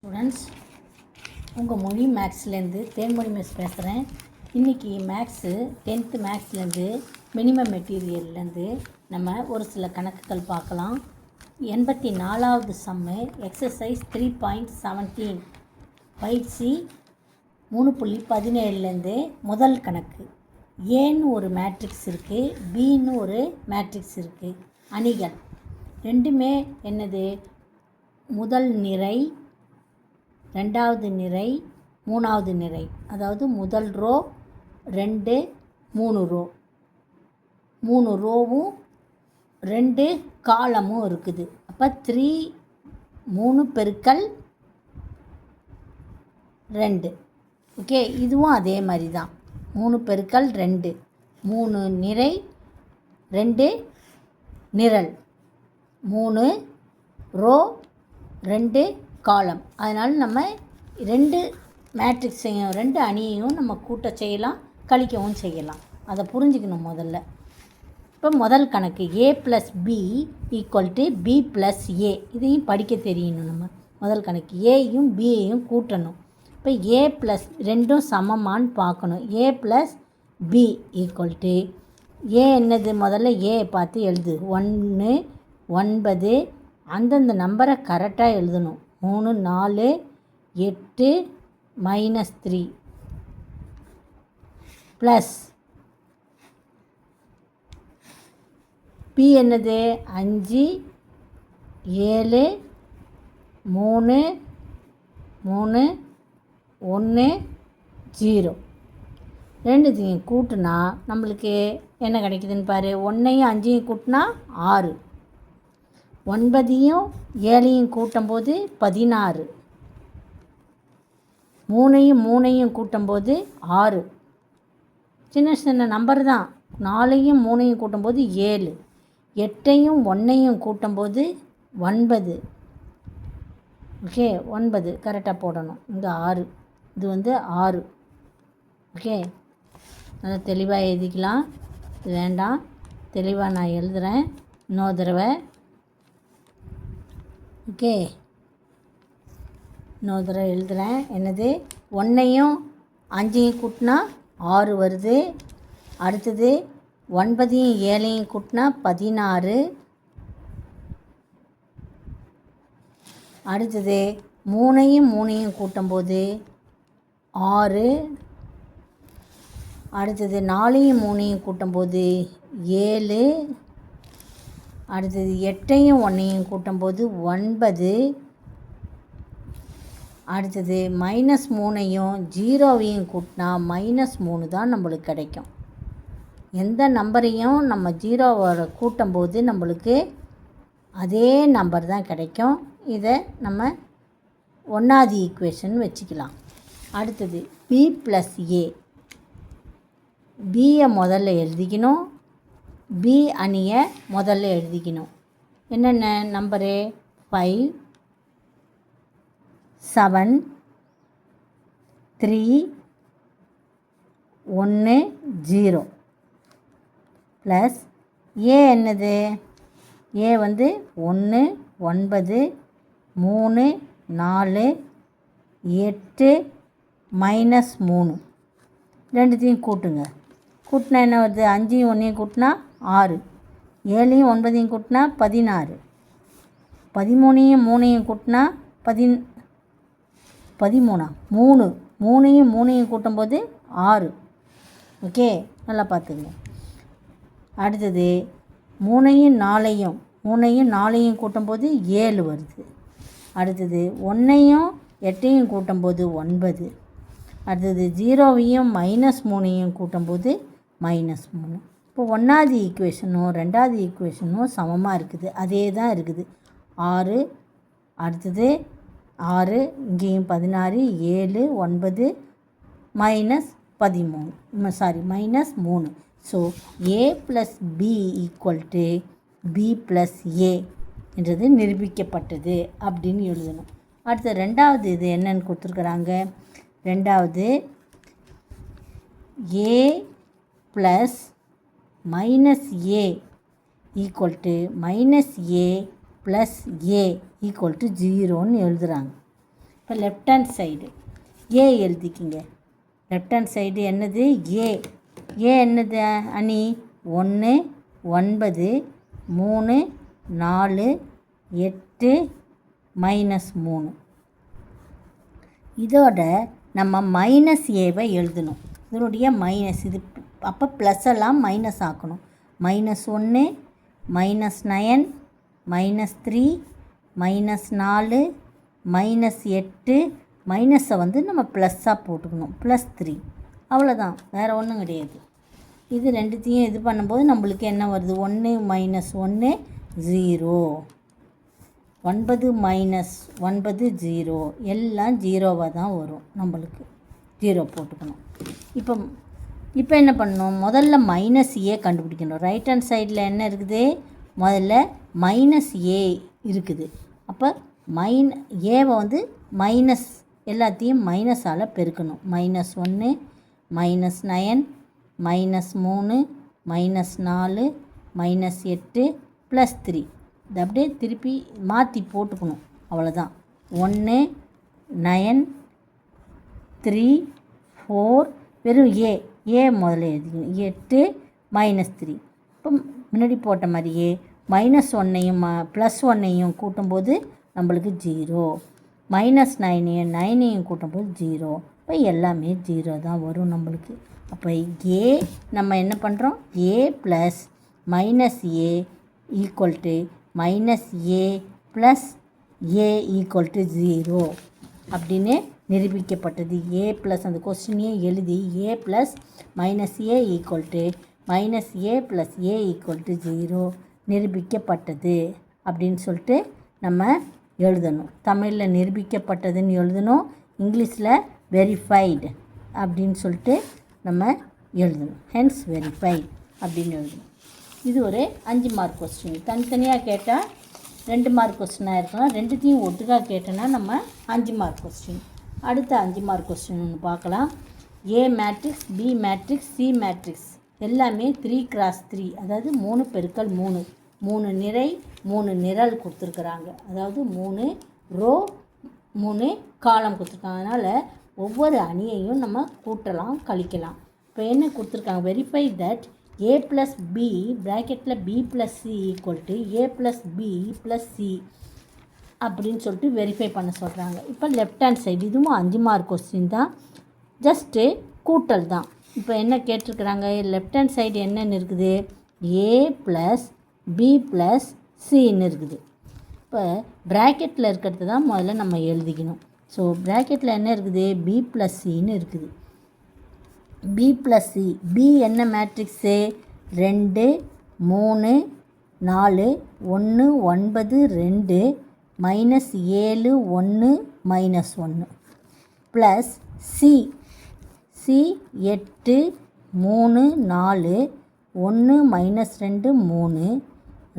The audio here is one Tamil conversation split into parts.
ஸ்டூடெண்ட்ஸ், உங்கள் மொழி மேக்ஸ்லேருந்து தேன்மொழி மிஸ் பேசுகிறேன். இன்றைக்கி மேக்ஸு 10th மேக்ஸ்லேருந்து மினிமம் மெட்டீரியல்லேருந்து நம்ம ஒரு சில கணக்குகள் பார்க்கலாம். 84வது சம்மு எக்ஸசைஸ் 3.17 பயிற்சி 3.17லேருந்து முதல் கணக்கு. ஏன்னு ஒரு மேட்ரிக்ஸ் இருக்குது, பின்னு ஒரு மேட்ரிக்ஸ் இருக்குது. அணிகள் ரெண்டுமே என்னது? முதல் நிரை, ரெண்டாவது நிரை, மூணாவது நிரை. அதாவது முதல் ரோ 2 3 ரோ, 3 ரோவும் 2 காலமும் இருக்குது. அப்போ 3 பெருக்கல் 2. ஓகே, இதுவும் அதே மாதிரி தான். 3 பெருக்கல் 2, 3 நிரை 2 நிரல், 3 ரோ 2 காலம். அதனால் நம்ம 2 மேட்ரிக்ஸையும் 2 அணியையும் நம்ம கூட்ட செய்யலாம், கழிக்கவும் செய்யலாம். அதை புரிஞ்சுக்கணும் முதல்ல. இப்போ முதல் கணக்கு a + b = b + a. இதையும் படிக்க தெரியணும். நம்ம முதல் கணக்கு ஏயும் பியையும் கூட்டணும். இப்போ a + ரெண்டும் சமமானு பார்க்கணும். a + b = a என்னது? முதல்ல a பார்த்து எழுது. 1 9, அந்தந்த நம்பரை கரெக்டாக எழுதணும். 3 4 8 -3 ப்ளஸ் பி என்னது? 5 7 3 3 1 0. ரெண்டுத்தையும் கூட்டினா நம்மளுக்கு என்ன கிடைக்குதுன்னு பாரு. 1ஐயும் 5ஐயும் கூட்டினா 6, 9ஐயும் 7ஐயும் கூட்டும்போது 16, 3ஐயும் 3ஐயும் கூட்டும்போது 6. சின்ன சின்ன நம்பர் தான். 4ஐயும் 3ஐயும் கூட்டும்போது 7, 8ஐயும் 1ஐயும் கூட்டும்போது 9. ஓகே, 9 கரெக்டாக போடணும். இங்கே 6, இது வந்து 6. ஓகே, நல்லா தெளிவாக எழுதிக்கலாம். இது வேண்டாம், தெளிவாக நான் எழுதுகிறேன் இன்னொரு தடவை. ஓகே, இன்னொரு தடவை எழுதுகிறேன். என்னது? 1ஐயும் 5ஐயும் கூட்டினா 6 வருது. அடுத்தது 9ஐயும் 7ஐயும் கூட்டினா 16. அடுத்தது 3ஐயும் 3ஐயும் கூட்டும்போது 6. அடுத்தது 4ஐயும் 3ஐயும் கூட்டும்போது 7. அடுத்தது 8ஐயும் 1ஐயும் கூட்டும்போது 9. அடுத்தது -3ஐயும் 0ஐயும் கூட்டினா -3 தான் நம்மளுக்கு கிடைக்கும். எந்த நம்பரையும் நம்ம 0வோட கூட்டும்போது நம்மளுக்கு அதே நம்பர் தான் கிடைக்கும். இதை நம்ம 1வது ஈக்குவேஷன் வச்சுக்கலாம். அடுத்தது b + a. பியை முதல்ல எழுதிக்கணும், பி அணியை முதல்ல எழுதிக்கணும். என்னென்ன நம்பரு? 5 7 3 1 0 ப்ளஸ் ஏ என்னது? ஏ வந்து 1 9 3 4 8 -3. ரெண்டுத்தையும் கூட்டுங்க. கூட்டினா என்ன வருது? 5ஐயும் 1ஐயும் கூட்டினா 6, 7ஐயும் 9ஐயும் கூட்டினா 16, 13ஐயும் 3ஐயும் கூட்டினா 13, 3 3ஐயும் 3ஐயும் கூட்டும்போது 6. ஓகே, நல்லா பார்த்துங்க. அடுத்தது 3ஐயும் 4ஐயும் கூட்டும்போது 7 வருது. அடுத்தது 1ஐயும் 8ஐயும் கூட்டும்போது 9. அடுத்தது 0ஐயும் -3ஐயும் கூட்டும்போது -3. இப்போ 1வது ஈக்குவேஷனும் 2வது ஈக்குவேஷனும் சமமாக இருக்குது. அதே தான் இருக்குது. 6, அடுத்தது 6, இங்கேயும் 16, 7 9 -3. So a + b = b + a என்றது நிரூபிக்கப்பட்டது அப்படின்னு எழுதணும். அடுத்த 2வது இது என்னன்னு கொடுத்துருக்குறாங்க. 2வது a + -a = -a + a = 0ன்னு எழுதுகிறாங்க. இப்போ லெஃப்ட் ஹேண்ட் சைடு ஏ எழுதிக்கிங்க. லெஃப்ட் ஹேண்ட் சைடு என்னது? ஏ. ஏ என்னது அணி? 1 9 3 4 8 -3. இதோட நம்ம மைனஸ் ஏவை எழுதணும். இதனுடைய மைனஸ் இது, அப்போ ப்ளஸ் எல்லாம் மைனஸ் ஆக்கணும். -1 -9 -3 -4 -8 மைனஸை வந்து நம்ம ப்ளஸ்ஸாக போட்டுக்கணும். +3 அவ்வளோதான், வேறு ஒன்றும் கிடையாது. இது ரெண்டுத்தையும் இது பண்ணும்போது நம்மளுக்கு என்ன வருது? 1 -1 0, 9 -9 0, எல்லாம் ஜீரோவாக தான் வரும். நம்மளுக்கு 0 போட்டுக்கணும். இப்போ என்ன பண்ணணும்? முதல்ல மைனஸ் ஏ கண்டுபிடிக்கணும். ரைட் ஹேண்ட் சைடில் என்ன இருக்குது? முதல்ல மைனஸ் ஏ இருக்குது. அப்போ ஏவை வந்து மைனஸ் எல்லாத்தையும் மைனஸால் பெருக்கணும். -1 -9 -3 -4 -8 +3. இது அப்படியே திருப்பி மாற்றி போட்டுக்கணும். அவ்வளோதான். 1 9 3 4 வெறும் ஏ முதல்ல எழுதிக்கணும். 8 -3. இப்போ முன்னாடி போட்ட மாதிரியே -1ஐயும் +1ஐயும் கூட்டும்போது நம்மளுக்கு 0, -9ஐயும் கூட்டும்போது 0. இப்போ எல்லாமே 0 தான் வரும் நம்மளுக்கு. அப்போ ஏ நம்ம என்ன பண்ணுறோம்? A plus -a equal to -a plus a equal to 0 அப்படின்னு நிரூபிக்கப்பட்டது. ஏ ப்ளஸ் அந்த கொஸ்டினையே எழுதி A plus -a equal to -a plus a equal to 0 நிரூபிக்கப்பட்டது அப்படின்னு சொல்லிட்டு நம்ம எழுதணும். தமிழில் நிரூபிக்கப்பட்டதுன்னு எழுதணும், இங்கிலீஷில் வெரிஃபைடு அப்படின்னு சொல்லிட்டு நம்ம எழுதணும். ஹென்ஸ் வெரிஃபைட் அப்படின்னு எழுதணும். இது ஒரு 5 மார்க் கொஸ்டின். தனித்தனியாக கேட்டால் 2 மார்க் கொஸ்டினாக இருக்கலாம். ரெண்டுத்தையும் ஒட்டுக்காக கேட்டோன்னா நம்ம 5 மார்க் கொஸ்டின். அடுத்த 5 மார்க் கொஸ்டின் ஒன்று பார்க்கலாம். A matrix, B matrix, C matrix எல்லாமே 3x3, அதாவது 3 × 3 நிறை 3 நிரல் கொடுத்துருக்குறாங்க. அதாவது 3 ரோ 3 காலம் கொடுத்துருக்காங்க. அதனால் ஒவ்வொரு அணியையும் நம்ம கூட்டலாம், கழிக்கலாம். இப்போ என்ன கொடுத்துருக்காங்க? வெரிஃபை தட் a + b ப்ராக்கெட்டில் b + c equal to a + b + c அப்படின்னு சொல்லிட்டு வெரிஃபை பண்ண சொல்கிறாங்க. இப்போ லெஃப்ட் ஹேண்ட் சைடு இதுவும் 5 மார்க் கொஸ்டின் தான், ஜஸ்ட்டு கூட்டல் தான். இப்போ என்ன கேட்டிருக்கிறாங்க? லெஃப்ட் ஹேண்ட் சைடு என்னென்னு இருக்குது? a + b + cன்னு இருக்குது. இப்போ ப்ராக்கெட்டில் இருக்கிறது தான் முதல்ல நம்ம எழுதிக்கணும். ஸோ ப்ராக்கெட்டில் என்ன இருக்குது? b + cன்னு இருக்குது. b + c. b என்ன matrix? 2 3 4 1 9 2 -7 1 -1 plus c. c 8 3 4 1 -2 3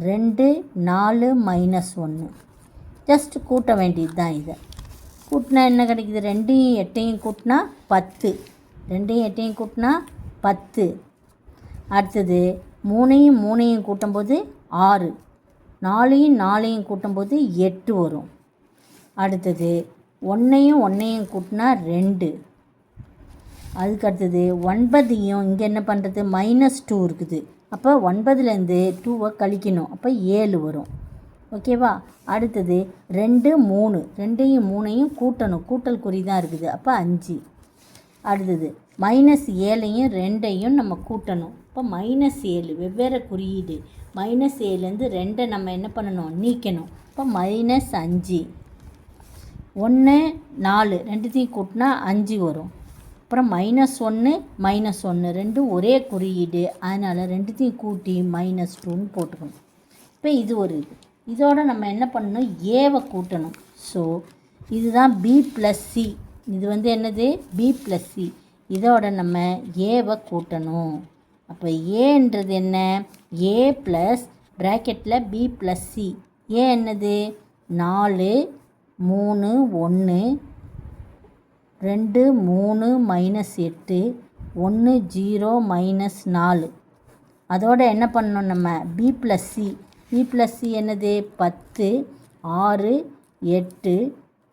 2 4 -1. Just கூட்ட வேண்டியது தான். இதை கூட்டினா என்ன கிடைக்குது? 2யும் 8யும் கூட்டினா 10. 2யும் 8யும் கூட்டினா 10. அடுத்தது 3யும் 3யும் கூட்டும்போது 6. 4யும் 4யும் கூட்டும்போது 8 வரும். அடுத்தது 1யும் 1யும் கூட்டினா 2. அதுக்கு அடுத்தது 9யும் இங்கே என்ன பண்ணுறது? -2 இருக்குது. அப்போ 9லேருந்து 2வை கழிக்கணும். அப்போ 7 வரும். ஓகேவா? அடுத்தது 2 3. 2யும் 3யும் கூட்டணும், கூட்டல் குறி தான் இருக்குது. அப்போ 5. அடுத்தது -7யும் 2யும் நம்ம கூட்டணும். இப்போ -7 வெவ்வேறு குறியீடு. -7லேருந்து 2 நம்ம என்ன பண்ணணும்? நீக்கணும். இப்போ -5. 1 4 ரெண்டுத்தையும் கூட்டினா 5 வரும். அப்புறம் -1 -1 ரெண்டும் ஒரே குறியீடு, அதனால் ரெண்டுத்தையும் கூட்டி -2ன்னு போட்டுக்கணும். இப்போ இது ஒரு இதோட நம்ம என்ன பண்ணணும்? ஏவை கூட்டணும். ஸோ இதுதான் b + c. இது வந்து என்னது? b + c. இதோட நம்ம ஏவை கூட்டணும். அப்போ ஏன்றது என்ன? a ப்ளஸ் ப்ராக்கெட்டில் b + c. ஏ என்னது? 4 3 1 2 3 -8 1 0 -4. அதோட என்ன பண்ணணும் நம்ம? b + c. b + c என்னது? 10 6 8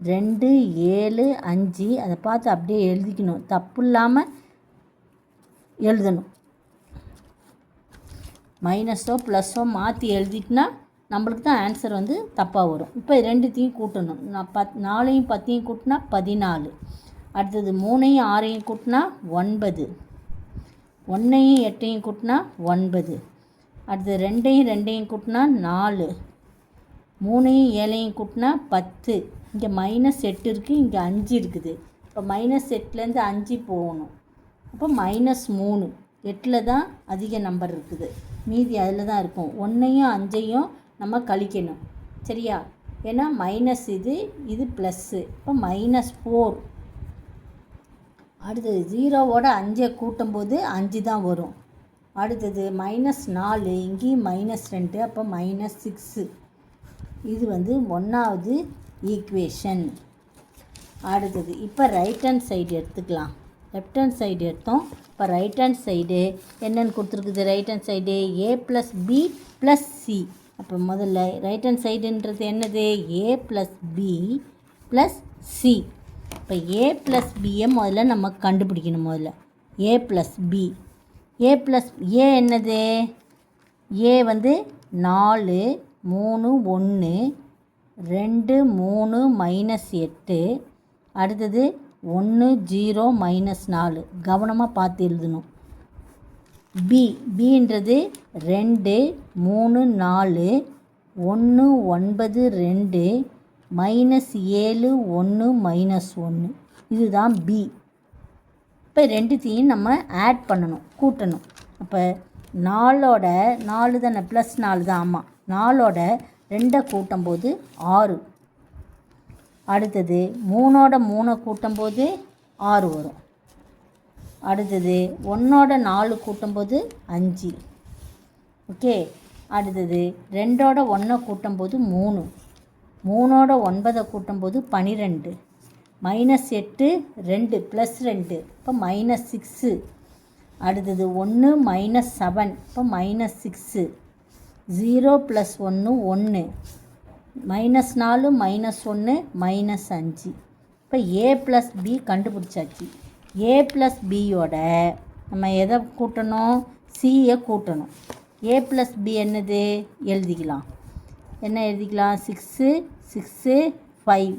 2 7 5 அதை பார்த்து அப்படியே எழுதிக்கணும், தப்பு இல்லாமல் எழுதணும். மைனஸோ ப்ளஸ்ஸோ மாற்றி எழுதிட்டுனா நம்மளுக்கு தான் ஆன்சர் வந்து தப்பாக வரும். இப்போ ரெண்டுத்தையும் கூட்டணும். நான் 4ஐயும் 10ஐயும் கூட்டினா 14. அடுத்தது 3ஐயும் 6ஐயும் கூட்டினா 9. 1ஐயும் 8ஐயும் கூட்டினா 9. அடுத்தது 2ஐயும் 2ஐயும் கூட்டினா 4. 3ஐயும் 7ஐயும் கூட்டினா 10. இங்கே -8 இருக்குது, இங்கே 5 இருக்குது. இப்போ -8லேருந்து 5 போகணும். அப்போ -3. 8ல் தான் அதிக நம்பர் இருக்குது, மீதி அதில் தான் இருக்கும். 1ஐயும் 5ஐயும் நம்ம கழிக்கணும், சரியா? ஏன்னா மைனஸ் இது ப்ளஸ்ஸு, இப்போ -4. அடுத்தது 0வோட 5ஐ கூட்டும்போது 5 தான் வரும். அடுத்தது -4, இங்கேயும் -2, அப்போ -6. இது வந்து 1வது ஈக்குவேஷன். அடுத்தது இப்போ ரைட் ஹேண்ட் சைடு எடுத்துக்கலாம். லெஃப்ட் ஹேண்ட் சைடு எடுத்தோம். இப்போ ரைட் ஹேண்ட் சைடு என்னென்னு கொடுத்துருக்குது? Right hand side a + b + c. அப்போ முதல்ல ரைட் ஹேண்ட் சைடுன்றது என்னது? a + b + c. இப்போ a + bயை முதல்ல நம்ம கண்டுபிடிக்கணும். முதல்ல a + b. a என்னது? a வந்து 4 3 1 2 3 -8. அடுத்தது 1 0 -4. கவனமாக பார்த்து எழுதணும். பின்றது 2 3 4 1 9 2 -7 1 -1. இதுதான் பி. இப்போ ரெண்டுத்தையும் நம்ம ஆட் பண்ணணும், கூட்டணும். அப்போ 4ஓட 4 தானே, +4 தான். ஆமாம், 4ஓட 2 கூட்டும்போது 6. அடுத்தது 3ஓட 3 கூட்டும்போது 6 வரும். அடுத்தது 1ஓட 4 கூட்டும்போது 5. ஓகே. அடுத்தது 2ஓட 1 கூட்டும்போது 3. 3ஓட 9 கூட்டும்போது 12. -8 2 +2, இப்போ -6. அடுத்தது 1 -7, இப்போ -6. 0 + 1 1. -4 -1 -5. இப்போ a + b கண்டுபிடிச்சாச்சு. a + bயோட நம்ம எதை கூட்டணும்? cயை கூட்டணும். a + b என்னது எழுதிக்கலாம்? என்ன எழுதிக்கலாம்? 6 6 5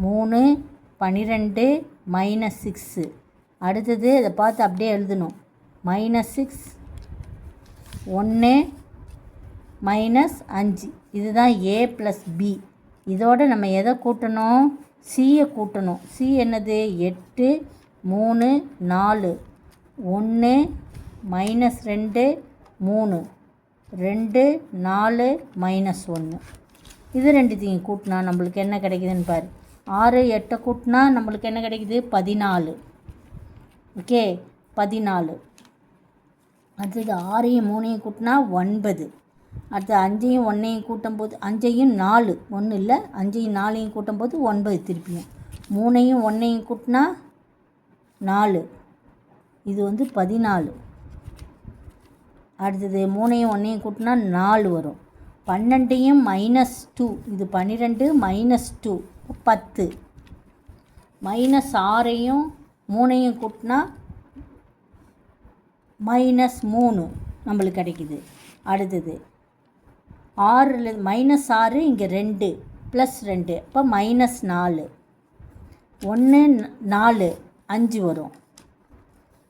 3 12 -6. அடுத்தது இதை பார்த்து அப்படியே எழுதணும். -6 1 -5. இதுதான் a + b. இதோடு நம்ம எதை கூட்டணும்? cயை கூட்டணும். c என்னது? 8 3 4 1 -2 3 2 4 -1. இது ரெண்டுத்தையும் கூட்டினா நம்மளுக்கு என்ன கிடைக்குதுன்னு பாரு. 6 8 கூட்டினா நம்மளுக்கு என்ன கிடைக்குது? 14. ஓகே, 14. அடுத்தது 6ஐயும் 3ஐயும் கூட்டினா 9. அடுத்து 5ஐயும் 1ஐயும் கூட்டும்போது 5ஐயும் 4 1 இல்லை, 5ஐயும் 4ஐயும் கூட்டும்போது 9 திருப்பியும். 3ஐயும் 1ஐயும் கூட்டினா 4. இது வந்து 14. அடுத்தது 3ஐயும் 1ஐயும் கூட்டினா 4 வரும். 12ஐயும் -2, இது 12 -2 10. -6ஐயும் 3ஐயும் கூட்டினா -3 நம்மளுக்கு கிடைக்குது. அடுத்தது 6 -6 இங்கே 2 +2, இப்போ -4. 1 4 5 வரும்.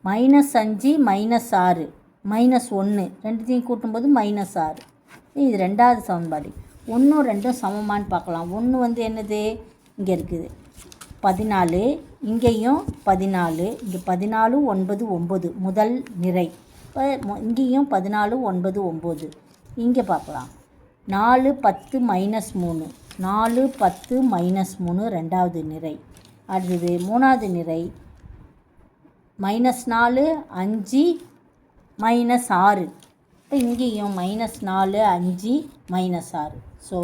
-5 -6 -1 ரெண்டுத்தையும் கூட்டும்போது -6. இது ரெண்டாவது சமன்பாடு. 1 2 சமமானு பார்க்கலாம். 1 வந்து என்னது? இங்கே இருக்குது 14, இங்கேயும் 14, இங்கே 14 9 9 முதல் நிரை. இப்போ இங்கேயும் 14 9 9. இங்கே பார்க்கலாம் 4 10 -3 4 10 -3 ரெண்டாவது நிரை. அடுத்தது மூணாவது நிரை -4 5 -6. இப்போ இங்கேயும் -4 5 -6. ஸோ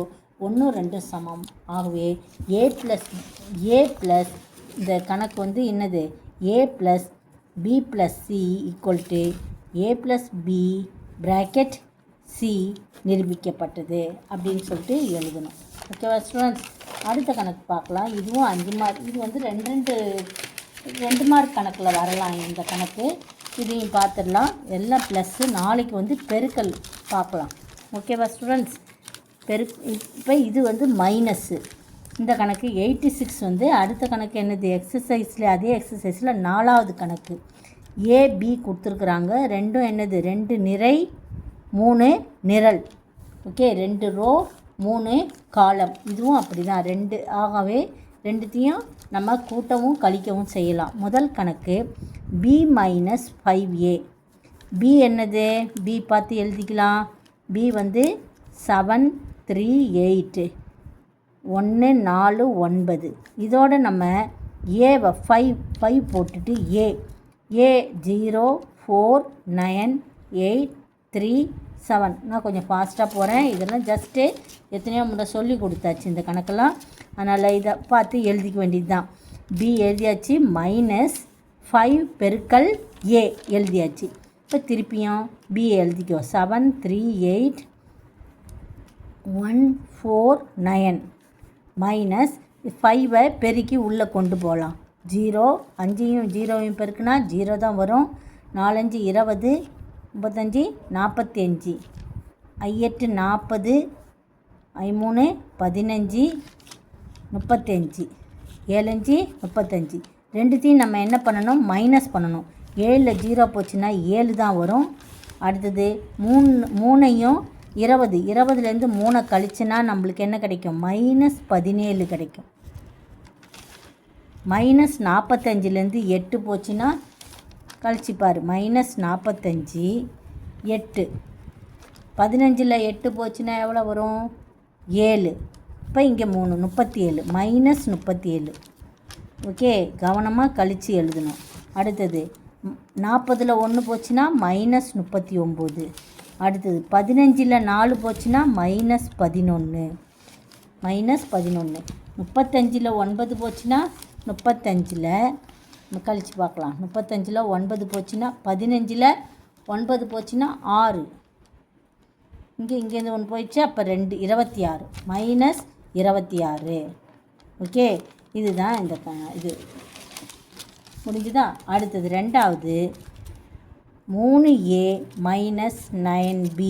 1 2 சமம். ஆகவே a ப்ளஸ் இந்த கணக்கு வந்து என்னது? a + b + c = a + b bracket c நிரூபிக்கப்பட்டது அப்படின்னு சொல்லிட்டு எழுதணும். ஓகேவா ஸ்டூடெண்ட்ஸ்? அடுத்த கணக்கு பார்க்கலாம். இதுவும் 5 மார்க். இது வந்து 2 மார்க் கணக்கில் வரலாம் இந்த கணக்கு. இதையும் பார்த்துடலாம். எல்லாம் ப்ளஸ்ஸு. நாளைக்கு வந்து பெருக்கல் பார்க்கலாம். ஓகேவா ஸ்டூடெண்ட்ஸ்? இப்போ இது வந்து மைனஸ்ஸு. இந்த கணக்கு 86 வந்து அடுத்த கணக்கு என்னது? எக்ஸசைஸில் அதே எக்ஸசைஸில் 4வது கணக்கு. ஏபி கொடுத்துருக்குறாங்க. ரெண்டும் என்னது? 2 நிறை 3 நிரல். ஓகே, 2 ரோ 3 காலம். இதுவும் அப்படி தான் 2. ஆகவே ரெண்டுத்தையும் நம்ம கூட்டவும் கழிக்கவும் செய்யலாம். முதல் கணக்கு b மைனஸ் 5a. b என்னது? b பார்த்து எழுதிக்கலாம். b வந்து 7 3 8 1 4 9. இதோட நம்ம ஏவை 5 போட்டுட்டு ஏ 0 4 9 8 3 7. நான் கொஞ்சம் ஃபாஸ்ட்டாக போகிறேன். இதெல்லாம் ஜஸ்ட்டு எத்தனையோ முறை சொல்லி கொடுத்தாச்சு இந்த கணக்கெல்லாம். அதனால் இதை பார்த்து எழுதிக்க வேண்டியது தான். பி எழுதியாச்சு. மைனஸ் 5 பெருக்கல் ஏ எழுதியாச்சு. இப்போ திருப்பியும் பி எழுதிக்கோ. 7 3 8 1 4 9 மைனஸ் 5ஐ பெருக்கி உள்ளே கொண்டு போகலாம். 0 5ஐயும் 0ஐயும் பெருக்குனா 0 தான் வரும். 4 5 20 35 45 8 40 3 15 35 7 5 35. ரெண்டுத்தையும் நம்ம என்ன பண்ணணும்? மைனஸ் பண்ணணும். 7ல் 0 போச்சுன்னா 7 தான் வரும். அடுத்தது 3ஐயும் 20 20லேருந்து 3 கழிச்சுன்னா நம்மளுக்கு என்ன கிடைக்கும்? மைனஸ் 17 கிடைக்கும். மைனஸ் 45லேருந்து 8 போச்சுன்னா கழிச்சுப்பார். மைனஸ் 45 8. 15ல் 8 போச்சுன்னா எவ்வளோ வரும்? 7. இப்போ இங்கே 3 37 மைனஸ் 37. ஓகே, கவனமாக கழித்து எழுதணும். அடுத்தது 40ல் 1 போச்சுன்னா மைனஸ் 39. அடுத்தது 15ல் 4 போச்சுன்னா மைனஸ் 11. மைனஸ் 11. 35ல் 9 போச்சுன்னா 35ல் கழித்து பார்க்கலாம். 35ல் 9 போச்சுன்னா 15ல் 9 போச்சுன்னா 6. இங்கேருந்து 1 போயிடுச்சு. அப்போ 2 26 மைனஸ் 26. ஓகே, இதுதான் இந்த இது முடிஞ்சுதா? அடுத்தது 2வது 3a மைனஸ் 9b.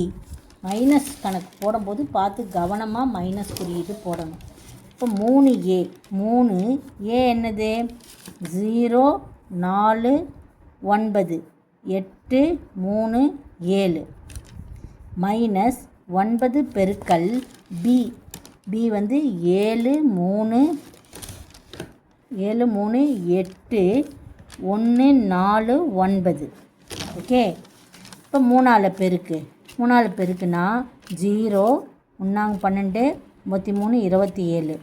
மைனஸ் கணக்கு போடும்போது பார்த்து கவனமாக மைனஸ் குறியீடு போடணும். இப்போ 3a என்னது? 0 4 9 8 3 7 மைனஸ் 9 பெருக்கல் b வந்து 7 3 8 1 4 9. ஓகே, இப்போ 3ஆல் பெருக்குனா 0 1 12 33 27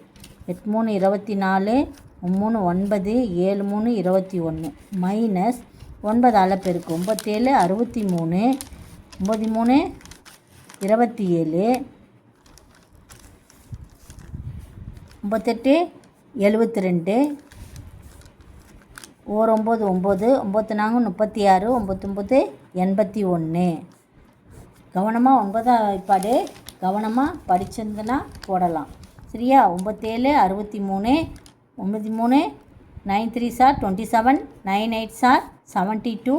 8 3 24 3 9 7 3 21 மைனஸ் 9ஆல் பெருக்கு 9 7 63 9 3 27 98 72 9 9 9 4 36 9 81. கவனமாக 9ஆம் பாடு கவனமாக படிச்சிருந்தனா போடலாம். சரியா? 9 7 63 9 3 9 3 சார் 27 9 8 சார் 72.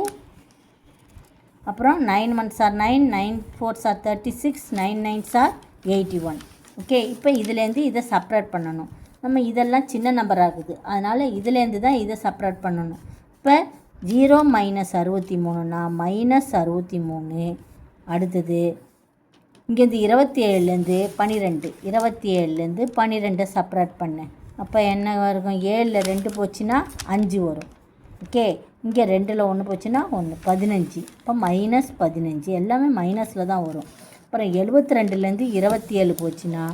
அப்புறம் 9 1 சார் 9 9 4 சார் 36 9 9 சார் 81. ஓகே, இப்போ இதுலேருந்து இதை செப்ரேட் பண்ணணும். நம்ம இதெல்லாம் சின்ன நம்பர் ஆகுது, அதனால் இதுலேருந்து தான் இதை செப்ரேட் பண்ணணும். இப்போ 0 மைனஸ் 63னா மைனஸ் 63. அடுத்தது இங்கேருந்து 27லேருந்து 12 27லேருந்து 12 செப்ரேட் பண்ணேன். அப்போ என்ன இருக்கும்? 7ல் 2 போச்சுன்னா 5 வரும். ஓகே, இங்கே 2ல் 1 போச்சுன்னா 1 15. இப்போ மைனஸ் 15 எல்லாமே மைனஸில் தான் வரும். அப்புறம் 72லேருந்து 27 போச்சுன்னா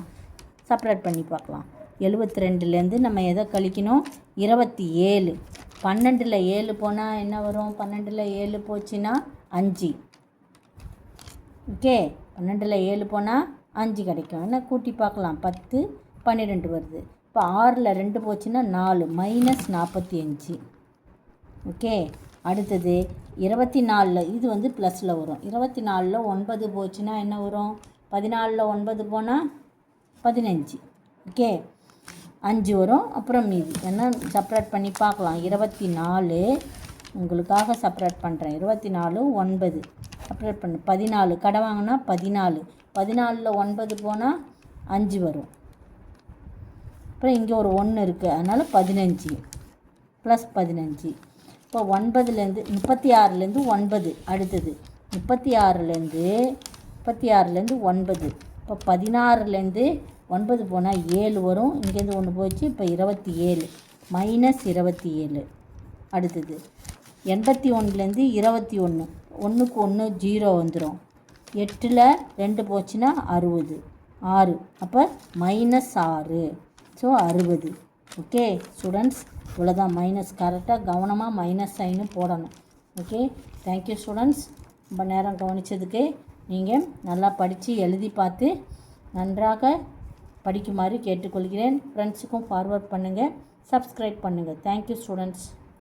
செப்ரேட் பண்ணி பார்க்கலாம். 72லேருந்து நம்ம எதை கழிக்கணும்? 27. 12ல் 7 போனால் என்ன வரும்? 12ல் 7 போச்சுன்னா 5. ஓகே, 12ல் 7 போனால் 5 கிடைக்கும். என்ன கூட்டி பார்க்கலாம். 10 12 வருது. இப்போ 6ல் 2 போச்சுன்னா 4 மைனஸ் 45. ஓகே, அடுத்தது 24ல் இது வந்து ப்ளஸில் வரும். 24ல் 9 போச்சுன்னா என்ன வரும்? 14ல் 9 போனால் 15. ஓகே, 5 வரும். அப்புறம் மீதி என்ன செப்பரேட் பண்ணி பார்க்கலாம். 24 உங்களுக்காக செப்பரேட் பண்ணுறேன். 24 9 செப்பரேட் பண்ணு. 14 கடை வாங்கினா 14, 14ல் 9 போனால் 5 வரும். அப்புறம் இங்கே ஒரு 1 இருக்குது, அதனால் 15 ப்ளஸ் 15. இப்போ 9லேருந்து 36லேருந்து 9 அடுத்தது 36லேருந்து 9. இப்போ 16லேருந்து 9 போனால் 7 வரும். இங்கேருந்து 1 போச்சு. இப்போ 27 மைனஸ் 27. அடுத்தது 81லேருந்து 21, 1க்கு 1 0 வந்துடும். 8ல் 2 போச்சுன்னா 60, 6. அப்போ மைனஸ் 6, ஸோ 60. ஓகே ஸ்டூடெண்ட்ஸ், இவ்வளோதான். மைனஸ் கரெக்டாக கவனமாக மைனஸ் சைனு போடணும். Okay, thank you students. ரொம்ப நேரம் கவனித்ததுக்கு. நீங்கள் நல்லா படித்து எழுதி பார்த்து நன்றாக படிக்குமாறு கேட்டுக்கொள்கிறேன். ஃப்ரெண்ட்ஸுக்கும் ஃபார்வர்ட் பண்ணுங்கள், சப்ஸ்கிரைப் பண்ணுங்கள். Thank you students.